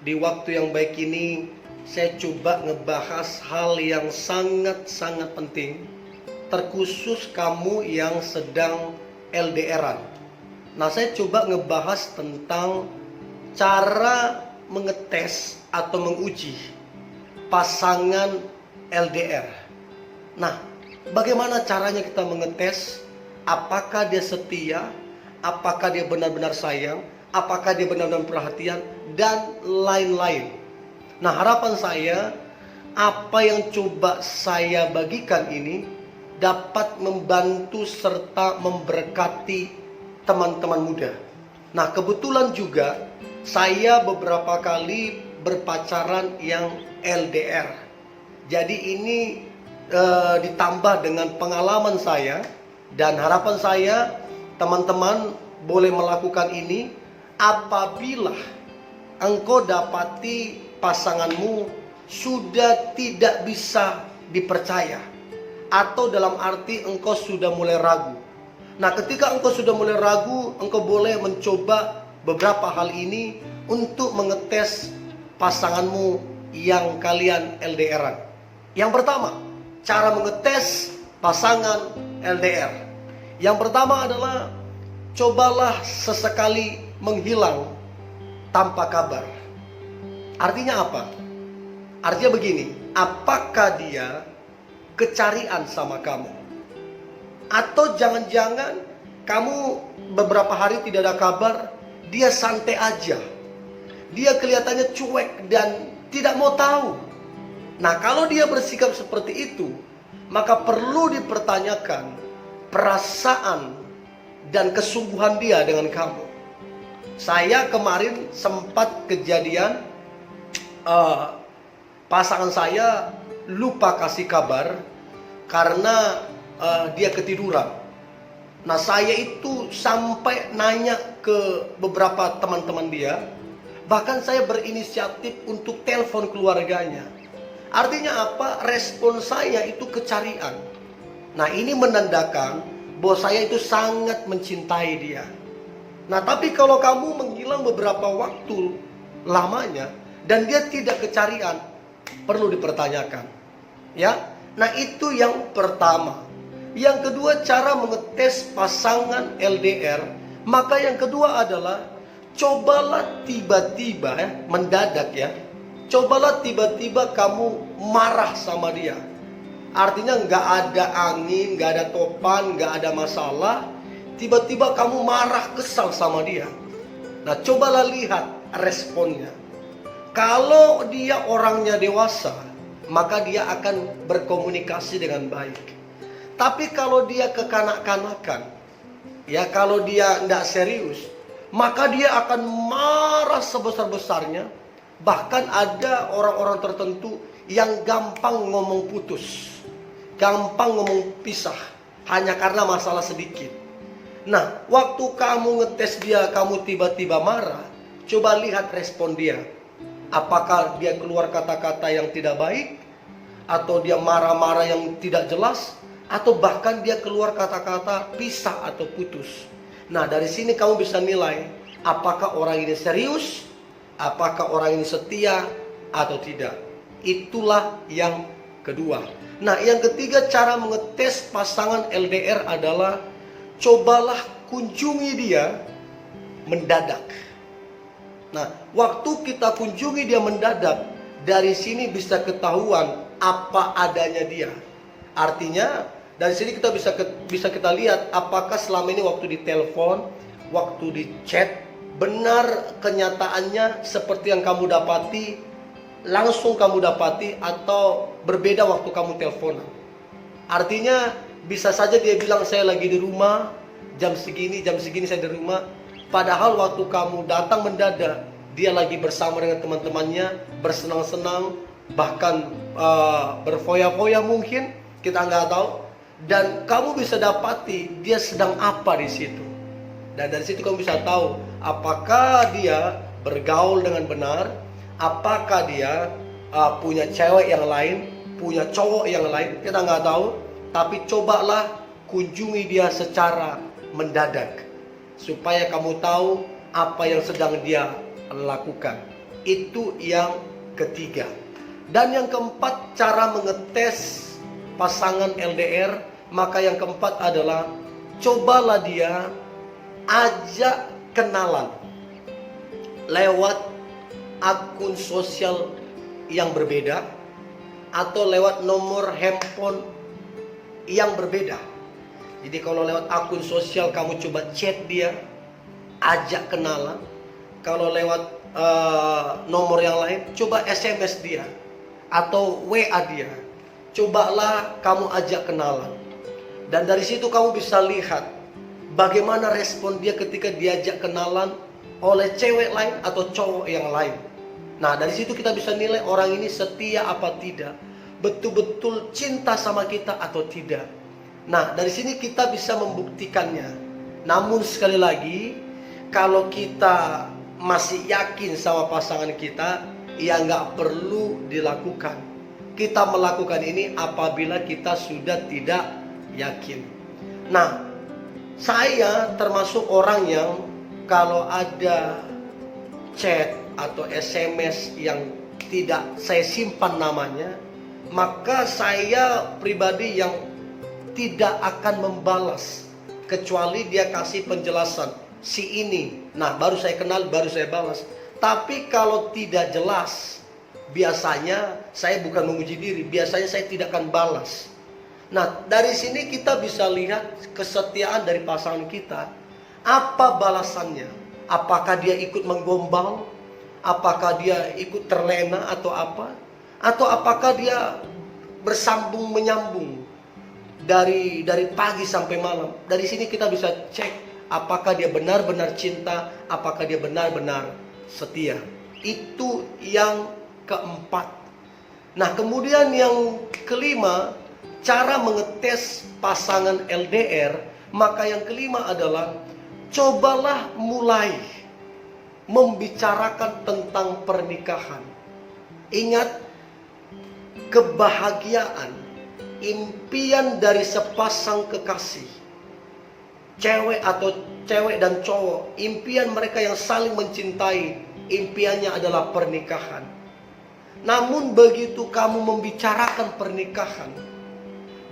Di waktu yang baik ini, saya coba ngebahas hal yang sangat-sangat penting, terkhusus kamu yang sedang LDRan. Nah, saya coba ngebahas tentang cara mengetes atau menguji pasangan LDR. Nah, bagaimana caranya kita mengetes apakah dia setia, apakah dia benar-benar sayang, apakah dia benar-benar perhatian, dan lain-lain. Nah, harapan saya, apa yang coba saya bagikan ini dapat membantu serta memberkati teman-teman muda. Nah, kebetulan juga saya beberapa kali berpacaran yang LDR. Jadi ini ditambah dengan pengalaman saya, dan harapan saya teman-teman boleh melakukan ini apabila engkau dapati pasanganmu sudah tidak bisa dipercaya, atau dalam arti engkau sudah mulai ragu. Nah, ketika engkau sudah mulai ragu, engkau boleh mencoba beberapa hal ini untuk mengetes pasanganmu yang kalian LDRan. Yang pertama, cara mengetes pasangan LDR. Yang pertama adalah cobalah sesekali menghilang tanpa kabar. Artinya apa? Artinya begini, apakah dia kecarian sama kamu? Atau jangan-jangan kamu beberapa hari tidak ada kabar, dia santai aja. Dia kelihatannya cuek dan tidak mau tahu. Nah, kalau dia bersikap seperti itu, maka perlu dipertanyakan perasaan dan kesungguhan dia dengan kamu. Saya kemarin sempat kejadian pasangan saya lupa kasih kabar karena dia ketiduran. Nah, saya itu sampai nanya ke beberapa teman-teman dia. Bahkan saya berinisiatif untuk telepon keluarganya. Artinya apa? Respon saya itu kecarian. Nah, ini menandakan bahwa saya itu sangat mencintai dia. Nah, tapi kalau kamu menghilang beberapa waktu lamanya dan dia tidak kecarian, perlu dipertanyakan. Ya. Nah, itu yang pertama. Yang kedua, cara mengetes pasangan LDR. Maka yang kedua adalah cobalah tiba-tiba mendadak ya. Cobalah tiba-tiba kamu marah sama dia. Artinya nggak ada angin, nggak ada topan, nggak ada masalah. Tiba-tiba kamu marah, kesal sama dia. Nah, cobalah lihat responnya. Kalau dia orangnya dewasa, maka dia akan berkomunikasi dengan baik. Tapi kalau dia kekanak-kanakan, ya kalau dia nggak serius, maka dia akan marah sebesar-besarnya. Bahkan ada orang-orang tertentu yang gampang ngomong putus, gampang ngomong pisah, hanya karena masalah sedikit. Nah, waktu kamu ngetes dia, kamu tiba-tiba marah, coba lihat respon dia. Apakah dia keluar kata-kata yang tidak baik, atau dia marah-marah yang tidak jelas, atau bahkan dia keluar kata-kata pisah atau putus. Nah, dari sini kamu bisa nilai apakah orang ini serius, apakah orang ini setia atau tidak. Itulah yang kedua. Nah, yang ketiga, cara mengetes pasangan LDR adalah cobalah kunjungi dia mendadak. Nah, waktu kita kunjungi dia mendadak, dari sini bisa ketahuan apa adanya dia. Artinya dari sini kita bisa kita lihat apakah selama ini waktu ditelepon, waktu di chat, benar kenyataannya seperti yang kamu dapati, langsung kamu dapati, atau berbeda waktu kamu teleponan. Artinya bisa saja dia bilang saya lagi di rumah, jam segini saya di rumah. Padahal waktu kamu datang mendadak, dia lagi bersama dengan teman-temannya, bersenang-senang, bahkan berfoya-foya mungkin, kita nggak tahu. Dan kamu bisa dapati dia sedang apa di situ. Dan dari situ kamu bisa tahu apakah dia bergaul dengan benar, apakah dia punya cewek yang lain, punya cowok yang lain, kita nggak tahu. Tapi cobalah kunjungi dia secara mendadak, supaya kamu tahu apa yang sedang dia lakukan. Itu yang ketiga. Dan yang keempat, cara mengetes pasangan LDR. Maka yang keempat adalah cobalah dia ajak kenalan lewat akun sosial yang berbeda atau lewat nomor handphone yang berbeda. Jadi kalau lewat akun sosial kamu coba chat dia, ajak kenalan. Kalau lewat nomor yang lain, coba SMS dia atau WA dia. Cobalah kamu ajak kenalan. Dan dari situ kamu bisa lihat bagaimana respon dia ketika diajak kenalan oleh cewek lain atau cowok yang lain. Nah, dari situ kita bisa nilai orang ini setia apa tidak, betul-betul cinta sama kita atau tidak. Nah, dari sini kita bisa membuktikannya. Namun sekali lagi, kalau kita masih yakin sama pasangan kita, ya nggak perlu dilakukan. Kita melakukan ini apabila kita sudah tidak yakin. Nah, saya termasuk orang yang kalau ada chat atau SMS yang tidak saya simpan namanya, maka saya pribadi yang tidak akan membalas kecuali dia kasih penjelasan si ini. Nah, baru saya kenal, baru saya balas. Tapi kalau tidak jelas, biasanya saya bukan menguji diri, biasanya saya tidak akan balas. Nah, dari sini kita bisa lihat kesetiaan dari pasangan kita. Apa balasannya? Apakah dia ikut menggombal? Apakah dia ikut terlena atau apa? Atau apakah dia bersambung menyambung dari pagi sampai malam? Dari sini kita bisa cek apakah dia benar-benar cinta, apakah dia benar-benar setia. Itu yang keempat. Nah, kemudian yang kelima, cara mengetes pasangan LDR. Maka yang kelima adalah cobalah mulai membicarakan tentang pernikahan. Ingat, kebahagiaan, impian dari sepasang kekasih, cewek dan cowok, impian mereka yang saling mencintai, impiannya adalah pernikahan. Namun begitu kamu membicarakan pernikahan,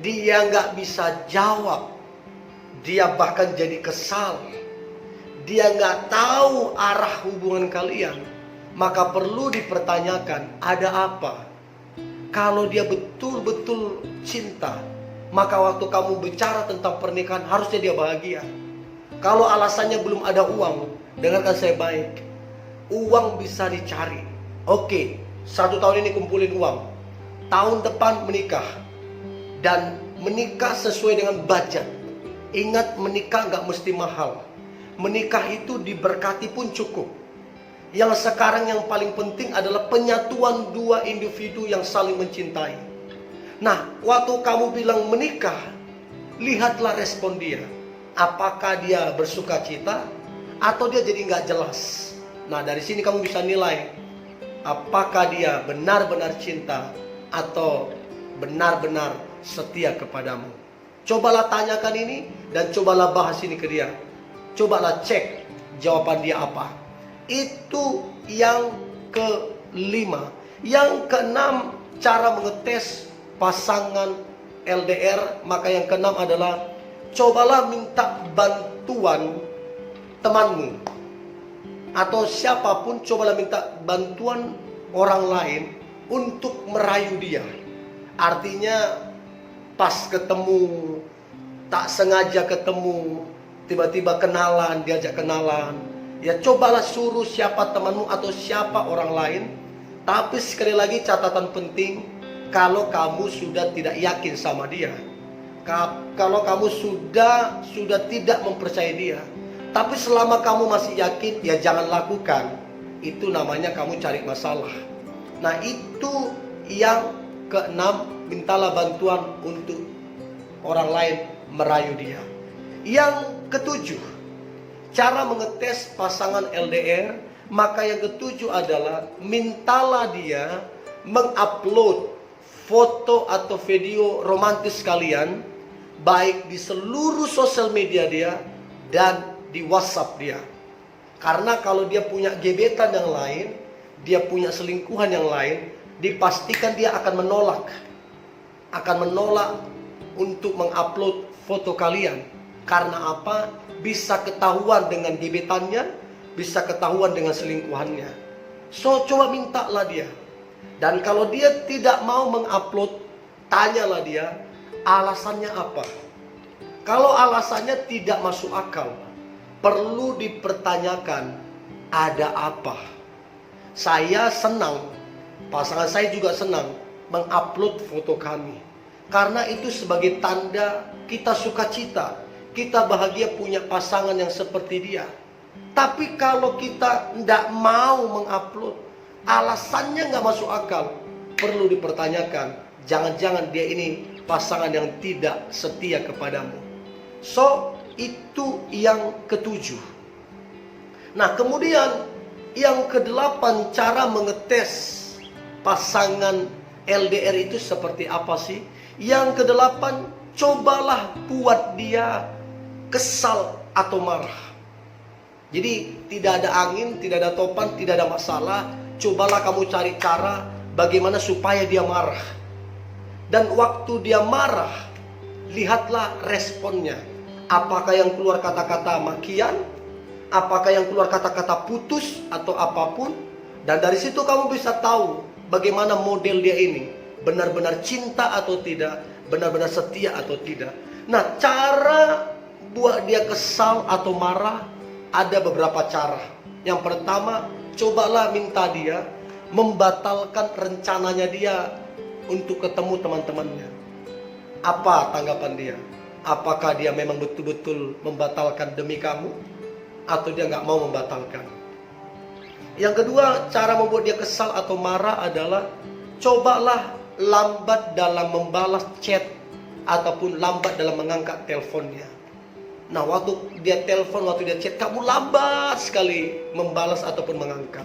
dia nggak bisa jawab. Dia bahkan jadi kesal. Dia nggak tahu arah hubungan kalian. Maka perlu dipertanyakan, ada apa? Kalau dia betul-betul cinta, maka waktu kamu bicara tentang pernikahan harusnya dia bahagia. Kalau alasannya belum ada uang, dengarkan saya baik. Uang bisa dicari. Oke, 1 tahun ini kumpulin uang. Tahun depan menikah. Dan menikah sesuai dengan budget. Ingat, menikah nggak mesti mahal. Menikah itu diberkati pun cukup. Yang sekarang yang paling penting adalah penyatuan dua individu yang saling mencintai. Nah, waktu kamu bilang menikah, lihatlah respon dia. Apakah dia bersuka cita atau dia jadi nggak jelas. Nah, dari sini kamu bisa nilai apakah dia benar-benar cinta atau benar-benar setia kepadamu. Cobalah tanyakan ini dan cobalah bahas ini ke dia. Cobalah cek jawaban dia apa. Itu yang kelima. Yang keenam, cara mengetes pasangan LDR. Maka yang keenam adalah cobalah minta bantuan temanmu atau siapapun. Cobalah minta bantuan orang lain untuk merayu dia. Artinya pas ketemu, tak sengaja ketemu, tiba-tiba kenalan, diajak kenalan, ya cobalah suruh siapa temanmu atau siapa orang lain. Tapi sekali lagi catatan penting, kalau kamu sudah tidak yakin sama dia, kalau kamu sudah tidak mempercayai dia, tapi selama kamu masih yakin, ya jangan lakukan. Itu namanya kamu cari masalah. Nah, itu yang keenam, mintalah bantuan untuk orang lain merayu dia. Yang ketujuh, cara mengetes pasangan LDR. Maka yang ketujuh adalah mintalah dia mengupload foto atau video romantis kalian, baik di seluruh sosial media dia dan di WhatsApp dia. Karena kalau dia punya gebetan yang lain, dia punya selingkuhan yang lain, dipastikan dia akan menolak. Akan menolak untuk mengupload foto kalian. Karena apa? Bisa ketahuan dengan gebetannya, bisa ketahuan dengan selingkuhannya. So, coba mintalah dia. Dan kalau dia tidak mau mengupload, tanyalah dia, alasannya apa? Kalau alasannya tidak masuk akal, perlu dipertanyakan, ada apa? Saya senang, pasangan saya juga senang mengupload foto kami. Karena itu sebagai tanda kita sukacita, kita bahagia punya pasangan yang seperti dia. Tapi kalau kita tidak mau mengupload, alasannya nggak masuk akal, perlu dipertanyakan. Jangan-jangan dia ini pasangan yang tidak setia kepadamu. So, itu yang ketujuh. Nah, kemudian yang kedelapan, cara mengetes pasangan LDR itu seperti apa sih? Yang kedelapan, cobalah buat dia kesal atau marah. Jadi tidak ada angin, tidak ada topan, tidak ada masalah. Cobalah kamu cari cara bagaimana supaya dia marah. Dan waktu dia marah, lihatlah responnya. Apakah yang keluar kata-kata makian? Apakah yang keluar kata-kata putus atau apapun? Dan dari situ kamu bisa tahu bagaimana model dia ini. Benar-benar cinta atau tidak, benar-benar setia atau tidak. Nah, cara buat dia kesal atau marah ada beberapa cara. Yang pertama, cobalah minta dia membatalkan rencananya dia untuk ketemu teman-temannya. Apa tanggapan dia? Apakah dia memang betul-betul membatalkan demi kamu, atau dia nggak mau membatalkan? Yang kedua, cara membuat dia kesal atau marah adalah cobalah lambat dalam membalas chat ataupun lambat dalam mengangkat teleponnya. Nah, waktu dia telepon, waktu dia chat, kamu lambat sekali membalas ataupun mengangkat.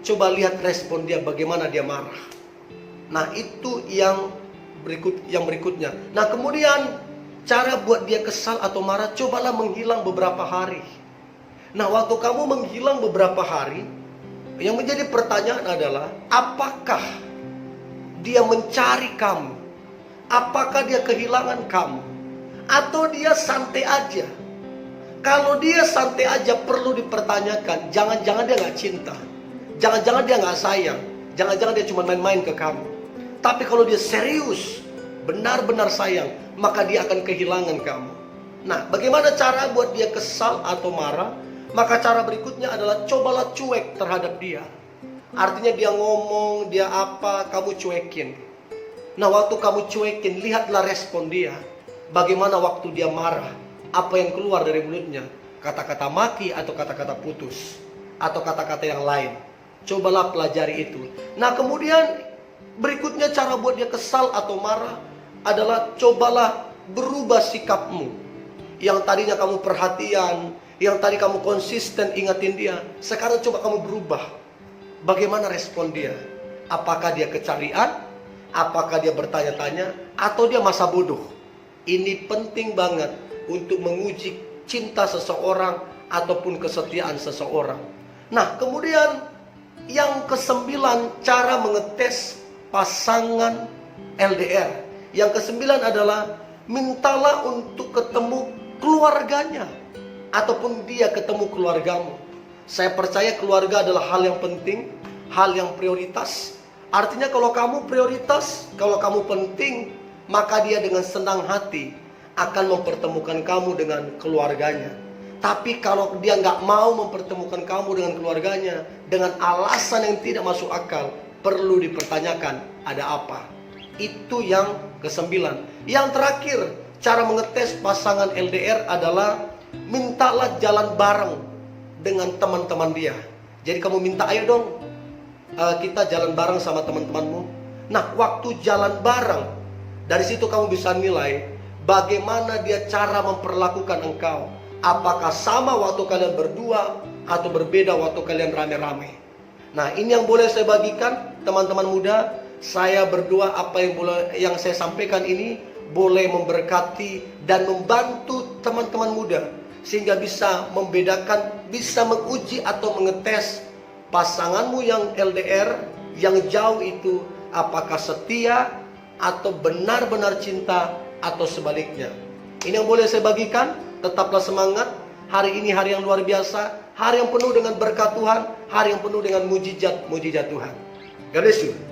Coba lihat respon dia, bagaimana dia marah. Nah, itu yang berikutnya. Nah, kemudian cara buat dia kesal atau marah, cobalah menghilang beberapa hari. Nah, waktu kamu menghilang beberapa hari, yang menjadi pertanyaan adalah, apakah dia mencari kamu? Apakah dia kehilangan kamu? Atau dia santai aja? Kalau dia santai aja, perlu dipertanyakan. Jangan-jangan dia gak cinta. Jangan-jangan dia gak sayang. Jangan-jangan dia cuma main-main ke kamu. Tapi kalau dia serius, benar-benar sayang, maka dia akan kehilangan kamu. Nah, bagaimana cara buat dia kesal atau marah? Maka cara berikutnya adalah cobalah cuek terhadap dia. Artinya dia ngomong, dia apa, kamu cuekin. Nah, waktu kamu cuekin, lihatlah respon dia. Bagaimana waktu dia marah, apa yang keluar dari mulutnya? Kata-kata maki atau kata-kata putus, atau kata-kata yang lain. Cobalah pelajari itu. Nah, kemudian berikutnya cara buat dia kesal atau marah adalah cobalah berubah sikapmu. Yang tadinya kamu perhatian, yang tadi kamu konsisten ingatin dia, sekarang coba kamu berubah. Bagaimana respon dia? Apakah dia kecarian? Apakah dia bertanya-tanya? Atau dia masa bodoh? Ini penting banget untuk menguji cinta seseorang ataupun kesetiaan seseorang. Nah, kemudian yang kesembilan, cara mengetes pasangan LDR. Yang kesembilan adalah mintalah untuk ketemu keluarganya, ataupun dia ketemu keluargamu. Saya percaya keluarga adalah hal yang penting, hal yang prioritas. Artinya kalau kamu prioritas, kalau kamu penting, maka dia dengan senang hati akan mempertemukan kamu dengan keluarganya. Tapi kalau dia nggak mau mempertemukan kamu dengan keluarganya, dengan alasan yang tidak masuk akal, perlu dipertanyakan, ada apa? Itu yang kesembilan. Yang terakhir, cara mengetes pasangan LDR adalah mintalah jalan bareng dengan teman-teman dia. Jadi kamu minta, ayo dong kita jalan bareng sama teman-temanmu. Nah, waktu jalan bareng, dari situ kamu bisa nilai bagaimana dia cara memperlakukan engkau. Apakah sama waktu kalian berdua atau berbeda waktu kalian rame-rame. Nah, ini yang boleh saya bagikan teman-teman muda. Saya berdoa apa yang saya sampaikan ini boleh memberkati dan membantu teman-teman muda, sehingga bisa membedakan, bisa menguji atau mengetes pasanganmu yang LDR, yang jauh itu, apakah setia atau benar-benar cinta atau sebaliknya. Ini yang boleh saya bagikan. Tetaplah semangat. Hari ini hari yang luar biasa, hari yang penuh dengan berkat Tuhan, hari yang penuh dengan mujizat Tuhan. God bless you.